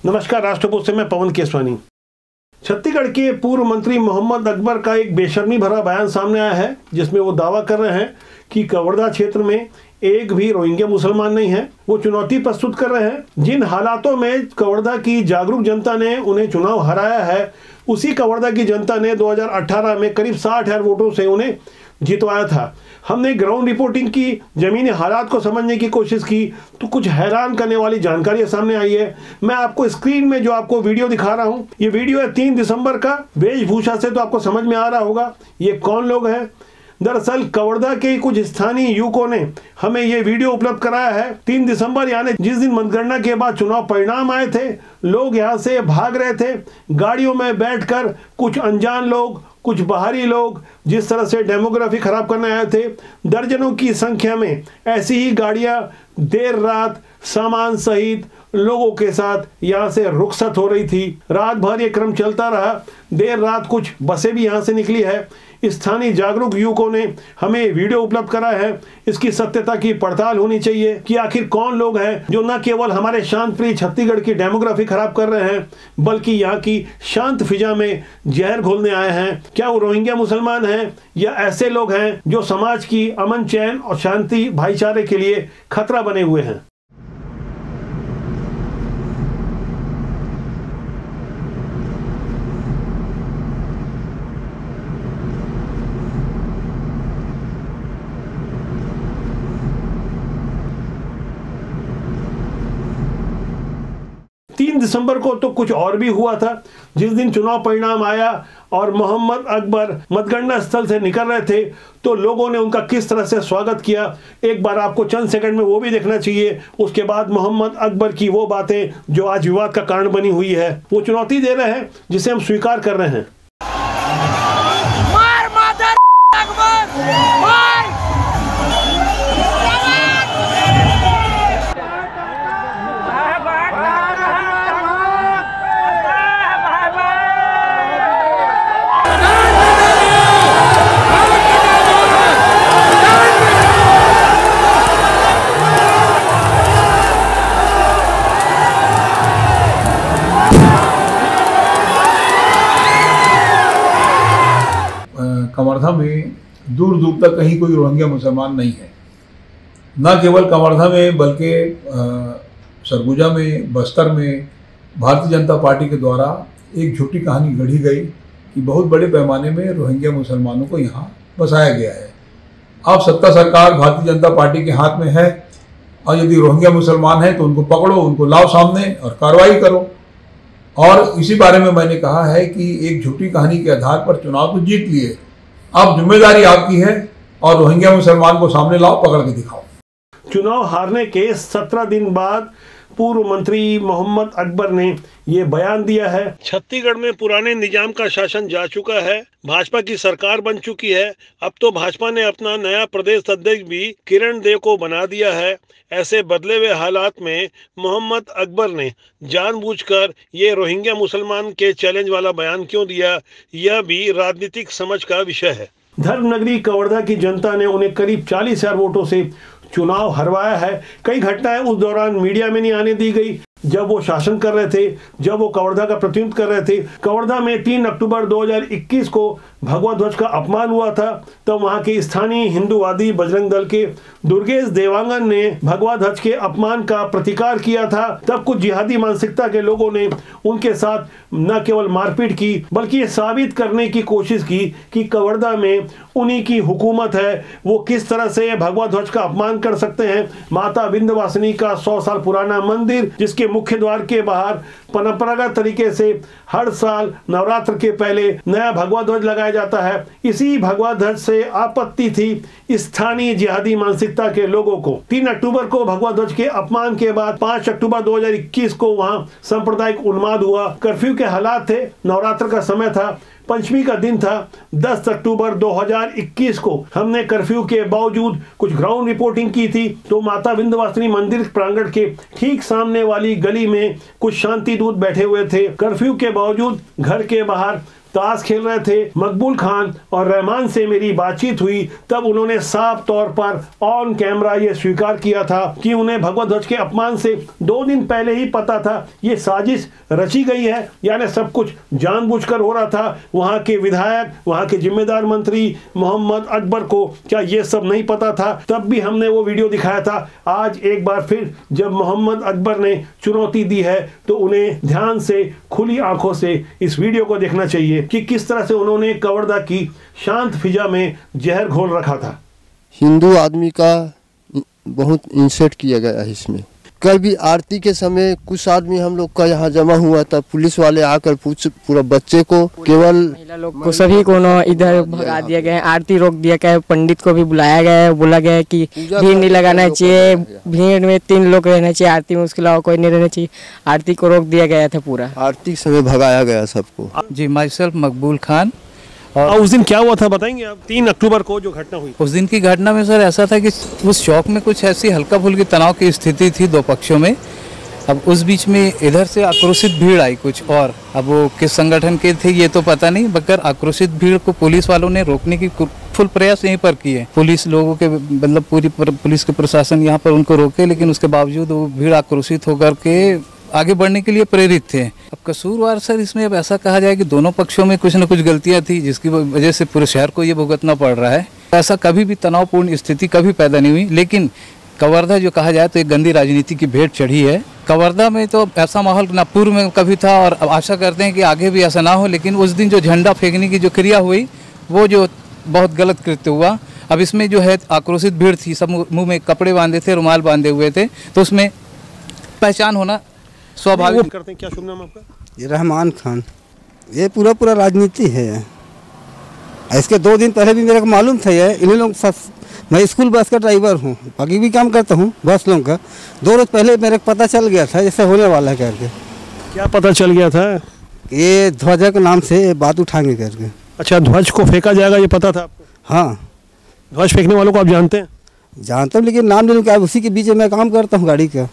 नमस्कार, राष्ट्रकूट से मैं पवन केसवानी। छत्तीसगढ़ के पूर्व मंत्री मोहम्मद अकबर का एक बेशर्मी भरा बयान सामने आया है, जिसमें वो दावा कर रहे हैं कि कवर्धा क्षेत्र में एक भी रोहिंग्या मुसलमान नहीं है। वो चुनौती प्रस्तुत कर रहे हैं जिन हालातों में कवर्धा की जागरूक जनता ने उन्हें चुनाव हराया है, उसी कवर्धा की जनता ने 2018 में करीब 60,000 वोटों से उन्हें जितवाया था। हमने ग्राउंड रिपोर्टिंग की, जमीनी हालात को समझने की कोशिश की, तो कुछ हैरान करने वाली जानकारी सामने आई है। मैं आपको स्क्रीन में जो आपको वीडियो दिखा रहा हूं, ये वीडियो है 3 दिसंबर का। वेशभूषा से तो आपको समझ में आ रहा होगा ये कौन लोग हैं। दरअसल कवर्धा के कुछ स्थानीय युवकों ने हमें ये वीडियो उपलब्ध कराया है। 3 दिसंबर यानी जिस दिन मतगणना के बाद चुनाव परिणाम आए थे, लोग यहाँ से भाग रहे थे। गाड़ियों में बैठकर कुछ अनजान लोग, कुछ बाहरी लोग जिस तरह से डेमोग्राफी खराब करने आए थे, दर्जनों की संख्या में ऐसी ही गाड़ियां देर रात सामान सहित लोगों के साथ यहां से रुखसत हो रही थी। रात भर ये क्रम चलता रहा। देर रात कुछ बसें भी यहां से निकली है। स्थानीय जागरूक युवकों ने हमें वीडियो उपलब्ध कराया है। इसकी सत्यता की पड़ताल होनी चाहिए कि आखिर कौन लोग हैं जो न केवल हमारे शांतप्रिय छत्तीसगढ़ की डेमोग्राफी खराब कर रहे हैं, बल्कि यहाँ की शांत फिजा में जहर घोलने आए हैं। क्या वो रोहिंग्या मुसलमान हैं या ऐसे लोग हैं जो समाज की अमन, चैन और शांति, भाईचारे के लिए खतरा बने हुए हैं? 3 दिसंबर को तो कुछ और भी हुआ था। जिस दिन चुनाव परिणाम आया और मोहम्मद अकबर मतगणना स्थल से निकल रहे थे, तो लोगों ने उनका किस तरह से स्वागत किया, एक बार आपको चंद सेकंड में वो भी देखना चाहिए। उसके बाद मोहम्मद अकबर की वो बातें जो आज विवाद का कारण बनी हुई है, वो चुनौती दे रहे हैं जिसे हम स्वीकार कर रहे हैं। कवर्धा में दूर दूर तक कहीं कोई रोहिंग्या मुसलमान नहीं है। न केवल कवर्धा में बल्कि सरगुजा में, बस्तर में भारतीय जनता पार्टी के द्वारा एक झूठी कहानी गढ़ी गई कि बहुत बड़े पैमाने में रोहिंग्या मुसलमानों को यहाँ बसाया गया है। अब सत्ता सरकार भारतीय जनता पार्टी के हाथ में है और यदि रोहिंग्या मुसलमान हैं तो उनको पकड़ो, उनको लाओ सामने और कार्रवाई करो। और इसी बारे में मैंने कहा है कि एक झूठी कहानी के आधार पर चुनाव तो जीत लिए, अब जिम्मेदारी आपकी है और रोहिंग्या मुसलमान को सामने लाओ, पकड़ के दिखाओ। चुनाव हारने के 17 दिन बाद पूर्व मंत्री मोहम्मद अकबर ने ये बयान दिया है। छत्तीसगढ़ में पुराने निजाम का शासन जा चुका है, भाजपा की सरकार बन चुकी है। अब तो भाजपा ने अपना नया प्रदेश अध्यक्ष भी किरण देव को बना दिया है। ऐसे बदले हुए हालात में मोहम्मद अकबर ने जानबूझकर ये रोहिंग्या मुसलमान के चैलेंज वाला बयान क्यों दिया, यह भी राजनीतिक समझ का विषय है। धर्मनगरी कवर्धा की जनता ने उन्हें करीब 40,000 वोटों से चुनाव हरवाया है। कई घटनाएं उस दौरान मीडिया में नहीं आने दी गई जब वो शासन कर रहे थे, जब वो कवर्धा का प्रतिनिधित्व कर रहे थे। कवर्धा में 3 अक्टूबर 2021 को भगवा ध्वज का अपमान हुआ था। तब वहां के स्थानीय हिंदूवादी बजरंग दल के दुर्गेश देवांगन ने भगवा ध्वज के अपमान का प्रतिकार किया था। तब कुछ जिहादी मानसिकता के लोगों ने उनके साथ न केवल मारपीट की, बल्कि ये साबित करने की कोशिश की कि कवर्धा में उन्हीं की हुकूमत है, वो किस तरह से भगवा ध्वज का अपमान कर सकते हैं। माता विंध्यवासिनी का 100 साल पुराना मंदिर, जिसके मुख्य द्वार के बाहर परंपरागत तरीके से हर साल नवरात्र के पहले नया भगवा ध्वज लगाया जाता है। इसी भगवा ध्वज से आपत्ति थी स्थानीय जिहादी मानसिकता के लोगों को। 3 अक्टूबर को भगवा ध्वज के अपमान के बाद 5 अक्टूबर 2021 को वहां सांप्रदायिक उन्माद हुआ। कर्फ्यू के हालात थे, नवरात्र का समय था, पंचमी का दिन था। 10 अक्टूबर 2021 को हमने कर्फ्यू के बावजूद कुछ ग्राउंड रिपोर्टिंग की थी, तो माता विंध्यवासिनी मंदिर प्रांगण के ठीक सामने वाली गली में कुछ शांति दूत बैठे हुए थे। कर्फ्यू के बावजूद घर के बाहर ताश खेल रहे थे। मकबूल खान और रहमान से मेरी बातचीत हुई, तब उन्होंने साफ तौर पर ऑन कैमरा ये स्वीकार किया था कि उन्हें भगवा ध्वज के अपमान से 2 दिन पहले ही पता था ये साजिश रची गई है, यानी सब कुछ जानबूझकर हो रहा था। वहां के विधायक, वहां के जिम्मेदार मंत्री मोहम्मद अकबर को क्या ये सब नहीं पता था? तब भी हमने वो वीडियो दिखाया था। आज एक बार फिर जब मोहम्मद अकबर ने चुनौती दी है तो उन्हें ध्यान से, खुली आंखों से इस वीडियो को देखना चाहिए कि किस तरह से उन्होंने कवर्धा की शांत फिजा में जहर घोल रखा था। हिंदू आदमी का बहुत इंसल्ट किया गया है इसमें। कल भी आरती के समय कुछ आदमी हम लोग का यहाँ जमा हुआ था, पुलिस वाले आकर पूरा बच्चे को, केवल महिला लोग को, सभी को इधर भगा दिया गया है। आरती रोक दिया गया है, पंडित को भी बुलाया गया है, बोला गया है कि भीड़ नहीं लगाना चाहिए, भीड़ में 3 लोग रहना चाहिए आरती में, उसके अलावा कोई नहीं रहना चाहिए। आरती को रोक दिया गया था, पूरा आरती के समय भगाया गया सबको। जी, माई सेल्फ मकबूल खान। और उस दिन क्या हुआ था बताएंगे आप? 3 अक्टूबर को जो घटना हुई, उस दिन की घटना में सर ऐसा था कि उस चौक में कुछ ऐसी हल्का फुल्की तनाव की स्थिति थी 2 पक्षों में। अब उस बीच में इधर से आक्रोशित भीड़ आई कुछ, और अब वो किस संगठन के थे ये तो पता नहीं, मगर आक्रोशित भीड़ को पुलिस वालों ने रोकने की फुल प्रयास यहीं पर किए। पुलिस लोगों के मतलब पूरी पुलिस के प्रशासन यहाँ पर उनको रोके, लेकिन उसके बावजूद वो भीड़ आक्रोशित होकर के आगे बढ़ने के लिए प्रेरित थे। अब कसूरवार सर इसमें अब ऐसा कहा जाए कि दोनों पक्षों में कुछ न कुछ गलतियां थी, जिसकी वजह से पूरे शहर को ये भुगतना पड़ रहा है। ऐसा कभी भी तनावपूर्ण स्थिति कभी पैदा नहीं हुई, लेकिन कवर्धा जो कहा जाए तो एक गंदी राजनीति की भेंट चढ़ी है। कवर्धा में तो ऐसा माहौल न पूर्व में कभी था, और अब आशा करते हैं कि आगे भी ऐसा ना हो। लेकिन उस दिन जो झंडा फेंकने की जो क्रिया हुई, वो जो बहुत गलत कृत्य हुआ। अब इसमें जो है आक्रोशित भीड़ थी, सब मुँह में कपड़े बांधे थे, रुमाल बांधे हुए थे, तो उसमें पहचान होना स्वाभाविक। करते हैं। क्या शुभ नाम आपका? ये रहमान खान। ये पूरा राजनीति है। इसके 2 दिन पहले भी मेरे को मालूम था ये इन्हीं लोग सब। मैं स्कूल बस का ड्राइवर हूँ, बाकी भी काम करता हूँ बस लोगों का। 2 रोज पहले मेरे को पता चल गया था जैसे होने वाला है करके। क्या पता चल गया था? ये ध्वजा के नाम से बात उठाएंगे करके। अच्छा, ध्वज को फेंका जाएगा ये पता था आपको? हाँ, ध्वज फेंकने वालों को आप जानते हैं? जानता हूँ, लेकिन नाम नहीं क्या, उसी के बीच में मैं काम करता हूँ गाड़ी का।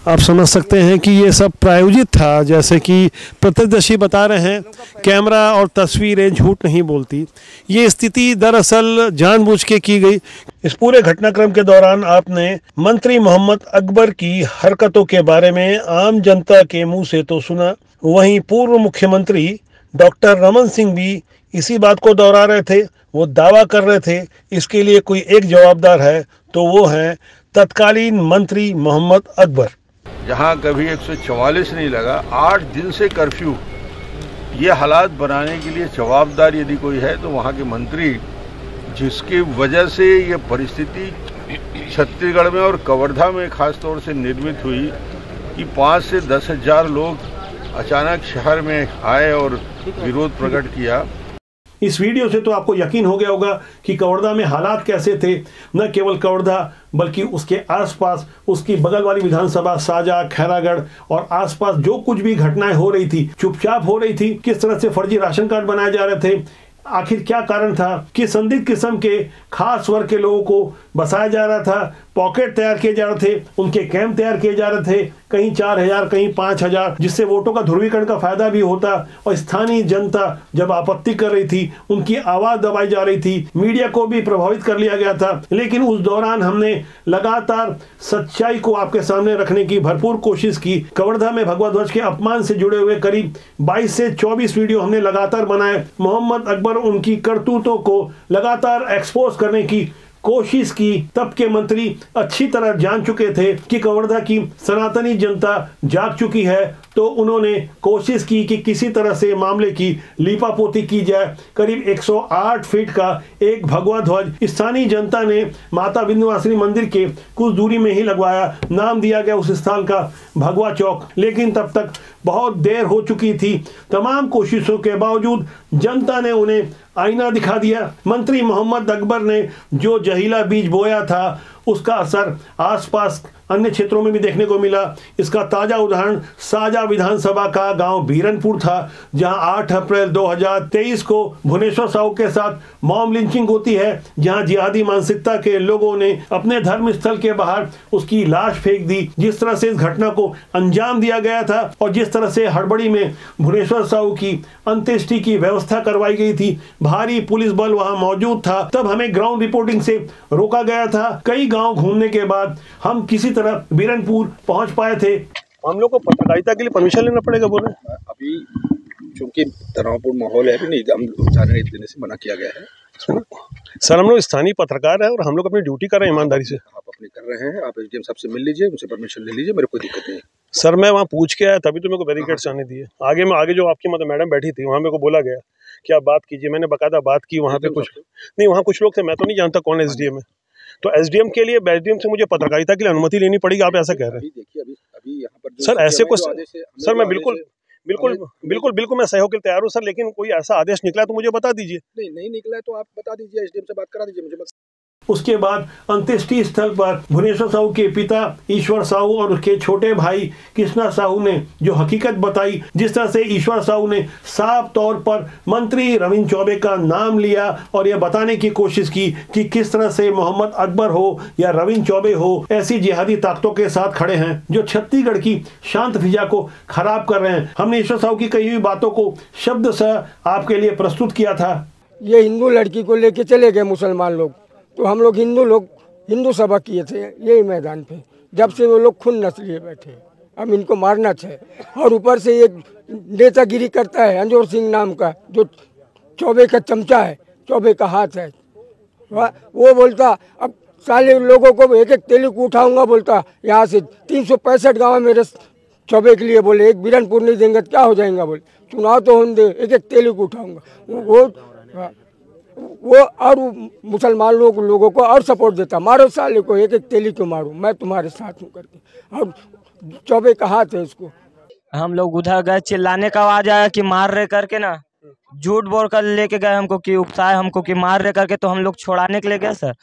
आप समझ सकते हैं कि ये सब प्रायोजित था, जैसे कि प्रत्यक्षदर्शी बता रहे हैं, कैमरा और तस्वीरें झूठ नहीं बोलती। ये स्थिति दरअसल जानबूझ के की गई। इस पूरे घटनाक्रम के दौरान आपने मंत्री मोहम्मद अकबर की हरकतों के बारे में आम जनता के मुंह से तो सुना, वहीं पूर्व मुख्यमंत्री डॉक्टर रमन सिंह भी इसी बात को दोहरा रहे थे। वो दावा कर रहे थे इसके लिए कोई एक जवाबदार है, तो वो है तत्कालीन मंत्री मोहम्मद अकबर। जहाँ कभी 144 नहीं लगा, 8 दिन से कर्फ्यू, ये हालात बनाने के लिए जवाबदार यदि कोई है तो वहाँ के मंत्री, जिसकी वजह से ये परिस्थिति छत्तीसगढ़ में और कवर्धा में खास तौर से निर्मित हुई कि 5 से 10 हजार लोग अचानक शहर में आए और विरोध प्रकट किया। इस वीडियो से तो आपको यकीन हो गया होगा कि कवर्धा में हालात कैसे थे। न केवल कवर्धा बल्कि उसके आसपास, उसकी बगल वाली विधानसभा साजा, खैरागढ़ और आसपास जो कुछ भी घटनाएं हो रही थी, चुपचाप हो रही थी। किस तरह से फर्जी राशन कार्ड बनाए जा रहे थे, आखिर क्या कारण था कि संदिग्ध किस्म के खास वर्ग के लोगों को बसाया जा रहा था, पॉकेट तैयार किए जा रहे थे, उनके कैंप तैयार किए जा रहे थे, कहीं 4000 कहीं 5000, जिससे वोटों का ध्रुवीकरण का फायदा भी होता। और स्थानीय जनता जब आपत्ति कर रही थी, उनकी आवाज दबाई जा रही थी, मीडिया को भी प्रभावित कर लिया गया था। लेकिन उस दौरान हमने लगातार सच्चाई को आपके सामने रखने की भरपूर कोशिश की। कवर्धा में भगवा ध्वज के अपमान से जुड़े हुए करीब 22 से 24 वीडियो हमने लगातार बनाए। मोहम्मद अकबर उनकी करतूतों को लगातार एक्सपोज करने की कोशिश की। तब के मंत्री अच्छी तरह जान चुके थे कि कवर्धा की सनातनी जनता जाग चुकी है, तो उन्होंने कोशिश की कि किसी तरह से मामले की लीपापोती की जाए। करीब 108 फीट का एक भगवा ध्वज स्थानीय जनता ने माता विंध्यवासिनी मंदिर के कुछ दूरी में ही लगवाया। नाम दिया गया उस स्थान का भगवा चौक। लेकिन तब तक बहुत देर हो चुकी थी। तमाम कोशिशों के बावजूद जनता ने उन्हें आईना दिखा दिया। मंत्री मोहम्मद अकबर ने जो जहीला बीज बोया था, उसका असर आसपास अन्य क्षेत्रों में भी देखने को मिला। इसका ताजा उदाहरण साजा विधानसभा का गांव बीरनपुर था, जहां 8 अप्रैल 2023 को भुवनेश्वर साहू के साथ मॉब लिंचिंग होती है, जहां जिहादी मानसिकता के लोगों ने अपने धर्म स्थल के बाहर उसकी लाश फेंक दी। जिस तरह से इस घटना को अंजाम दिया गया था और जिस तरह से हड़बड़ी में भुवनेश्वर साहू की अंत्येष्टि की व्यवस्था करवाई गई थी, भारी पुलिस बल वहां मौजूद था, तब हमें ग्राउंड रिपोर्टिंग से रोका गया था। कई गांव घूमने के बाद हम किसी तरह बीरनपुर पहुंच पाए थे। हम लोग को पत्रकारिता के लिए परमिशन लेना पड़ेगा बोले। अभी चूंकि तनावपूर्ण माहौल है, नहीं हम जाने देने से मना किया गया है। सर हम लोग स्थानीय पत्रकार हैं और हम लोग अपनी ड्यूटी कर रहे हैं ईमानदारी से। आप अपनी कर रहे हैं, आप एसडीएम साहब से मिल लीजिए, उनसे परमिशन ले लीजिए, मेरे कोई दिक्कत नहीं है। सर मैं वहाँ पूछ के आया, तभी तो मेरे को बैरिकेड्स आने दिए। आगे जो आपकी मतलब मैडम बैठी थी वहाँ मेरे को बोला गया कि आप बात कीजिए। मैंने बाकायदा बात की वहाँ पे। कुछ नहीं, वहाँ कुछ लोग थे, मैं तो नहीं जानता कौन एसडीएम है। तो एसडीएम के लिए एसडीएम से मुझे पत्रकारिता के लिए अनुमति लेनी पड़ेगी, आप ऐसा कह रहे हैं? देखिए अभी यहाँ पर सर ऐसे कुछ सर मैं बिल्कुल मैं सहयोग के लिए तैयार हूँ सर, लेकिन कोई ऐसा आदेश निकला तो मुझे बता दीजिए। नहीं निकला है तो आप बता दीजिए, एसडीएम से बात करा दीजिए मुझे। उसके बाद अंत्येष्टि स्थल पर भुवनेश्वर साहू के पिता ईश्वर साहू और उसके छोटे भाई कृष्णा साहू ने जो हकीकत बताई, जिस तरह से ईश्वर साहू ने साफ तौर पर मंत्री रविंद्र चौबे का नाम लिया और यह बताने की कोशिश की कि किस तरह से मोहम्मद अकबर हो या रविंद्र चौबे हो, ऐसी जिहादी ताकतों के साथ खड़े हैं जो छत्तीसगढ़ की शांत फिजा को खराब कर रहे हैं। हमने ईश्वर साहू की कही हुई बातों को शब्दशः आपके लिए प्रस्तुत किया था। ये हिंदू लड़की को लेके चले गए मुसलमान लोग, तो हम लोग हिंदू सभा किए थे यही मैदान पे। जब से वो लोग खून नस लिए बैठे, अब इनको मारना चाहिए। और ऊपर से एक नेतागिरी करता है अंजोर सिंह नाम का, जो चौबे का चमचा है, चौबे का हाथ है। वो बोलता अब साले लोगों को एक तेलुगु उठाऊंगा, बोलता यहाँ से 365 गाँव मेरे चौबे के लिए, बोले एक बीरनपुर नहीं देंगे तो क्या हो जाएगा, बोले चुनाव तो होने दे, एक तेलुगु उठाऊंगा। वो और मुसलमान लोगों को और सपोर्ट देता, मारो साले को, एक तेली को मारो, मैं तुम्हारे साथ हूँ करके। और चौबे का हाथ है उसको। हम लोग उधर गए, चिल्लाने का आवाज आया कि मार रहे करके ना, झूठ बोल कर लेके गए हमको कि उकसाए हमको कि मार रहे करके, तो हम लोग छोड़ाने के लिए गए सर।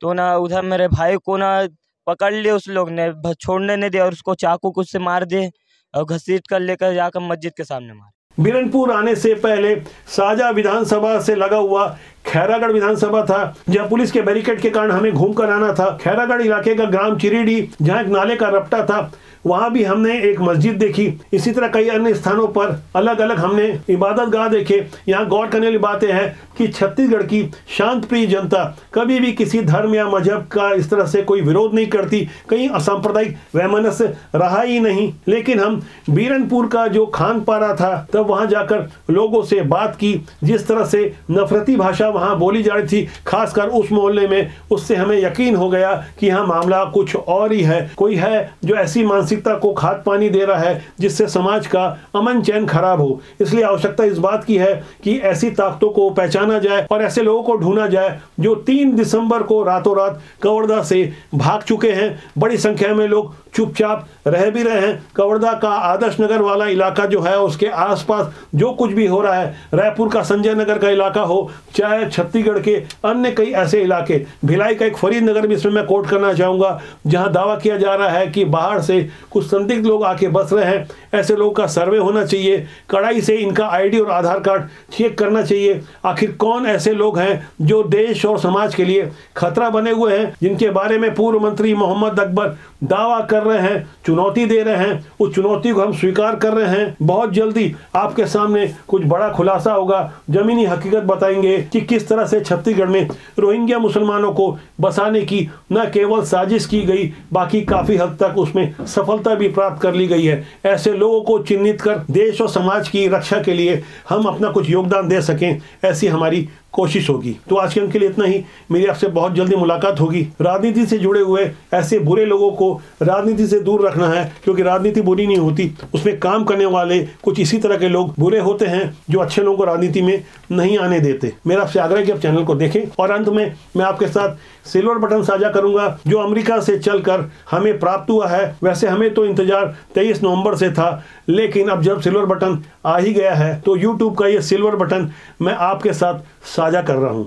तो ना उधर मेरे भाई को ना पकड़ लिए उस लोग ने, छोड़ने नहीं दिया और उसको चाकू कुछ से मार दिए और घसीट कर लेकर जाकर मस्जिद के सामने मार। बीरनपुर आने से पहले साजा विधानसभा से लगा हुआ खैरागढ़ विधानसभा था, जहां पुलिस के बैरिकेड के कारण हमें घूम कर आना था। खैरागढ़ इलाके का ग्राम चिरीडी, जहां एक नाले का रपटा था, वहां भी हमने एक मस्जिद देखी। इसी तरह कई अन्य स्थानों पर अलग अलग हमने इबादत गाह देखे। यहाँ गौर करने वाली बातें हैं कि छत्तीसगढ़ की शांत प्रिय जनता कभी भी किसी धर्म या मजहब का इस तरह से कोई विरोध नहीं करती, कहीं असांप्रदायिक वैमनस्य रहा ही नहीं। लेकिन हम बीरनपुर का जो खान पारा था, तब वहां जाकर लोगों से बात की, जिस तरह से नफरती भाषा वहां बोली जा रही थी, खासकर उस मोहल्ले में, उससे हमें यकीन हो गया कि यहाँ मामला कुछ और ही है। कोई है जो ऐसी मानसिकता को खाद पानी दे रहा है जिससे समाज का अमन चैन खराब हो। इसलिए आवश्यकता इस बात की है कि ऐसी ताकतों को पहचाना जाए और ऐसे लोगों को ढूंढा जाए जो 3 दिसंबर को रातों रात कवर्धा से भाग चुके हैं। बड़ी संख्या में लोग चुपचाप रह भी रहे हैं। कवर्धा का आदर्श नगर वाला इलाका जो है, उसके आसपास जो कुछ भी हो रहा है, रायपुर का संजय नगर का इलाका हो, चाहे छत्तीसगढ़ के अन्य कई ऐसे इलाके, भिलाई का एक फरीद नगर भी इसमें मैं कोट करना चाहूंगा, जहां दावा किया जा रहा है कि बाहर से कुछ संदिग्ध लोग आके बस रहे हैं। ऐसे लोगों का सर्वे होना चाहिए, कड़ाई से इनका आईडी और आधार कार्ड चेक करना चाहिए। आखिर कौन ऐसे लोग हैं जो देश और समाज के लिए खतरा बने हुए हैं, जिनके बारे में पूर्व मंत्री मोहम्मद अकबर दावा कर रहे हैं, चुनौती दे रहे हैं। उस चुनौती को हम स्वीकार कर रहे हैं। बहुत जल्दी आपके सामने कुछ बड़ा खुलासा होगा, जमीनी हकीकत बताएंगे कि किस तरह से छत्तीसगढ़ में रोहिंग्या मुसलमानों को बसाने की न केवल साजिश की गई, बाकी काफी हद तक उसमें सफलता भी प्राप्त कर ली गई है। ऐसे लोगों को चिन्हित कर देश और समाज की रक्षा के लिए हम अपना कुछ योगदान दे सकें, ऐसी हमारी कोशिश होगी। तो आज के अंक के लिए इतना ही। मेरी आपसे बहुत जल्दी मुलाकात होगी। राजनीति से जुड़े हुए ऐसे बुरे लोगों को राजनीति से दूर रखना है, क्योंकि राजनीति बुरी नहीं होती, उसमें काम करने वाले कुछ इसी तरह के लोग बुरे होते हैं जो अच्छे लोगों को राजनीति में नहीं आने देते। मेरा आपसे आग्रह है कि आप चैनल को देखें। और अंत में मैं आपके साथ सिल्वर बटन साझा करूंगा जो अमेरिका से चलकर हमें प्राप्त हुआ है। वैसे हमें तो इंतजार 23 नवंबर से था, लेकिन अब जब सिल्वर बटन आ ही गया है तो YouTube का ये सिल्वर बटन मैं आपके साथ साझा कर रहा हूं।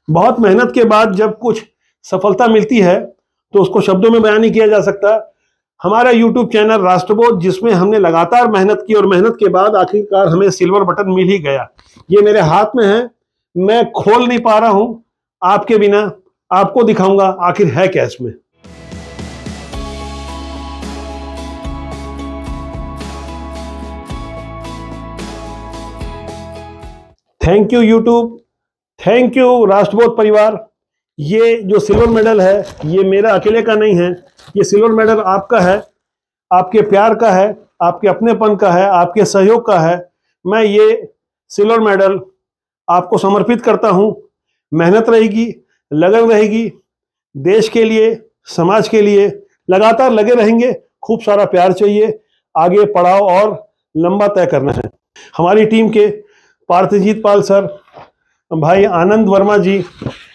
बहुत मेहनत के बाद जब कुछ सफलता मिलती है तो उसको शब्दों में बयान नहीं किया जा सकता। हमारा YouTube चैनल राष्ट्रबोध, जिसमें हमने लगातार मेहनत की और मेहनत के बाद आखिरकार हमें सिल्वर बटन मिल ही गया। ये मेरे हाथ में है, मैं खोल नहीं पा रहा हूं, आपके बिना आपको दिखाऊंगा आखिर है क्या इसमें। Thank you YouTube, thank you Rashtrabodh परिवार। ये जो सिल्वर मेडल है ये मेरा अकेले का नहीं है, ये सिल्वर मेडल आपका है, आपके प्यार का है, आपके अपनेपन का है, आपके सहयोग का है। मैं ये सिल्वर मेडल आपको समर्पित करता हूँ। मेहनत रहेगी, लगन रहेगी, देश के लिए, समाज के लिए लगातार लगे रहेंगे। खूब सारा प्यार चाहिए, आगे पड़ाव और लंबा तय करना है। हमारी टीम के पार्थजीत पाल सर, भाई आनंद वर्मा जी,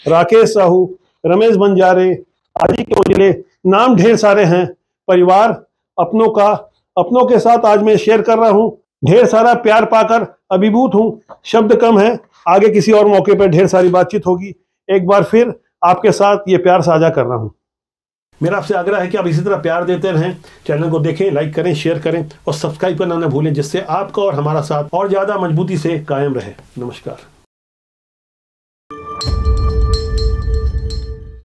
राकेश साहू, रमेश बंजारे, आदि के उजले, नाम ढेर सारे हैं। परिवार अपनों का, अपनों के साथ आज मैं शेयर कर रहा हूं। ढेर सारा प्यार पाकर अभिभूत हूं, शब्द कम है। आगे किसी और मौके पर ढेर सारी बातचीत होगी। एक बार फिर आपके साथ ये प्यार साझा कर रहा हूं। मेरा आपसे आग्रह है कि आप इसी तरह प्यार देते रहें। चैनल को देखें, लाइक करें, शेयर करें और सब्सक्राइब करना न भूलें, जिससे आपका और हमारा साथ और ज़्यादा मजबूती से कायम रहे। नमस्कार।